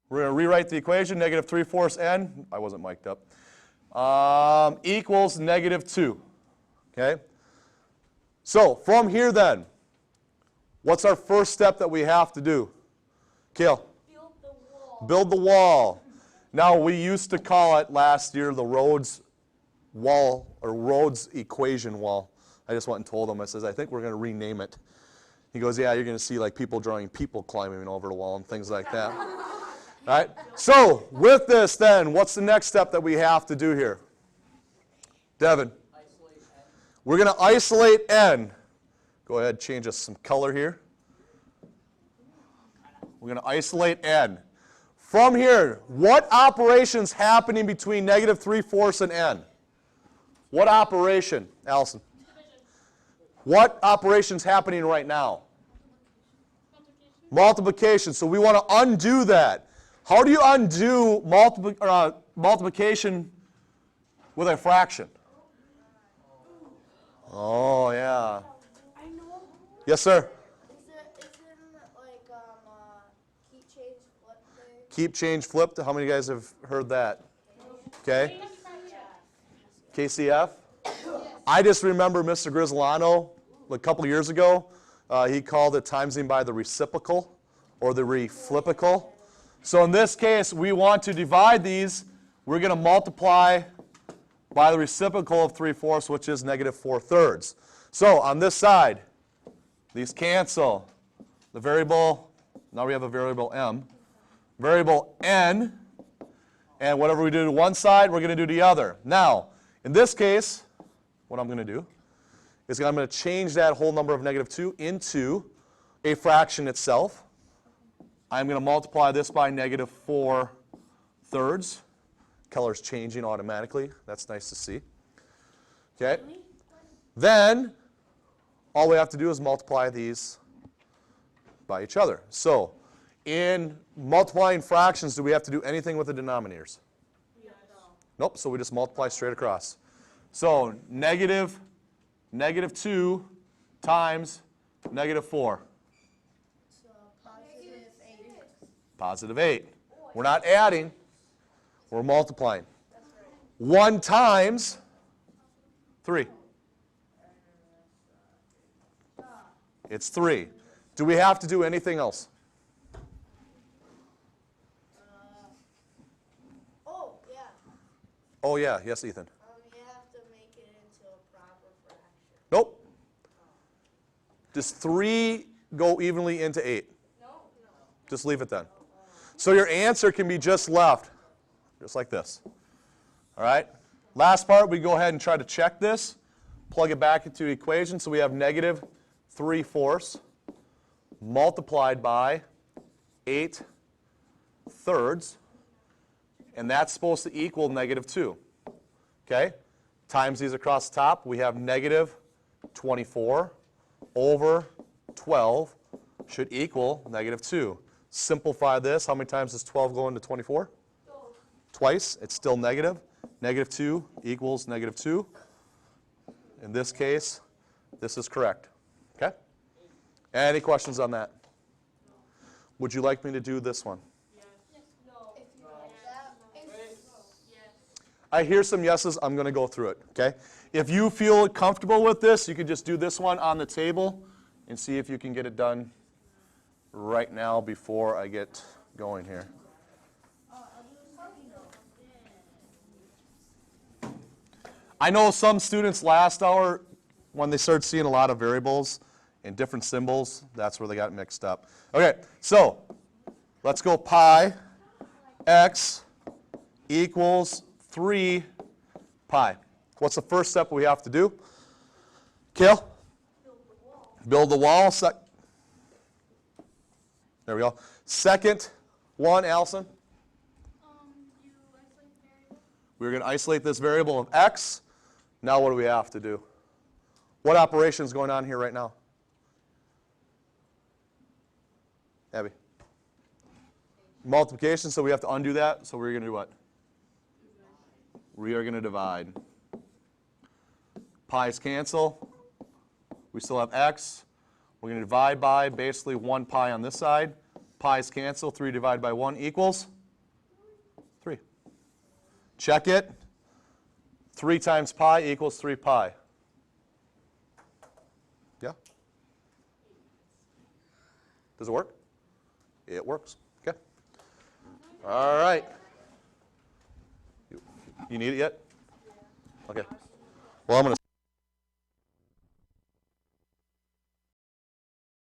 We're going to rewrite the equation. Negative 3/4 n, I wasn't mic'd up, equals negative 2. Okay? So from here then, what's our first step that we have to do? Kale? Build the wall. Build the wall. Now, we used to call it last year the Rhodes wall, or Rhodes equation wall. I just went and told him, I says, I think we're going to rename it. He goes, yeah, you're going to see like people drawing people climbing over the wall and things like that. All right? So, with this then, what's the next step that we have to do here? Devin? Isolate n. We're going to isolate n. Go ahead, change us some color here. We're going to isolate n. From here, what operation's happening between negative 3/4 and n? What operation, Allison? Division. What operation's happening right now? Multiplication. So we want to undo that. How do you undo multiplication with a fraction? Oh, yeah. I know. Yes, sir? Isn't like keep change flip thing? Keep, change, flip. How many of you guys have heard that? Okay. KCF? I just remember Mr. Grisolano a couple years ago. He called it timesing by the reciprocal or the reflippical. So in this case, we want to divide these. We're going to multiply by the reciprocal of 3/4, which is negative 4/3. So on this side, these cancel. The variable, now we have a variable m. Variable n, and whatever we do to one side, we're going to do the other. Now, in this case, what I'm going to do is I'm going to change that whole number of negative 2 into a fraction itself. I'm going to multiply this by negative 4/3. Color's changing automatically. That's nice to see. Okay. Then, all we have to do is multiply these by each other. So, in multiplying fractions, do we have to do anything with the denominators? Yes. Nope, so we just multiply straight across. So, negative 2 times negative 4. So +8. Positive 8. We're not adding, we're multiplying. 1 times 3. It's 3. Do we have to do anything else? Oh yeah. Oh, yeah. Yes, Ethan. You have to make it into a proper fraction. Nope. Does 3 go evenly into 8? No. Just leave it then. So your answer can be just left, just like this. All right? Last part, we go ahead and try to check this. Plug it back into the equation. So we have negative 3/4 multiplied by 8/3. And that's supposed to equal negative 2. Okay? Times these across the top, we have negative 24 over 12 should equal negative 2. Simplify this. How many times does 12 go into 24? Twice. It's still negative. Negative 2 equals negative 2. In this case, this is correct. Okay? Any questions on that? Would you like me to do this one? Yes. No. If you like that. Yes. I hear some yeses. I'm going to go through it. Okay? If you feel comfortable with this, you can just do this one on the table and see if you can get it done right now before I get going here. I know some students last hour, when they started seeing a lot of variables and different symbols, that's where they got mixed up. Okay, so let's go pi x equals 3 pi. What's the first step we have to do? Kale? Build the wall. There we go. Second one, Allison? You isolate variable. We're going to isolate this variable of x. Now what do we have to do? What operation is going on here right now? Abby? Multiplication, so we have to undo that. So we're going to do what? We are going to divide. Pi's cancel. We still have x. We're going to divide by basically 1 pi on this side. Pi's cancel. 3 divided by 1 equals Check it. 3 times pi equals 3 pi. Yeah? Does it work? It works. Okay. All right. You need it yet? Okay. Well, I'm going to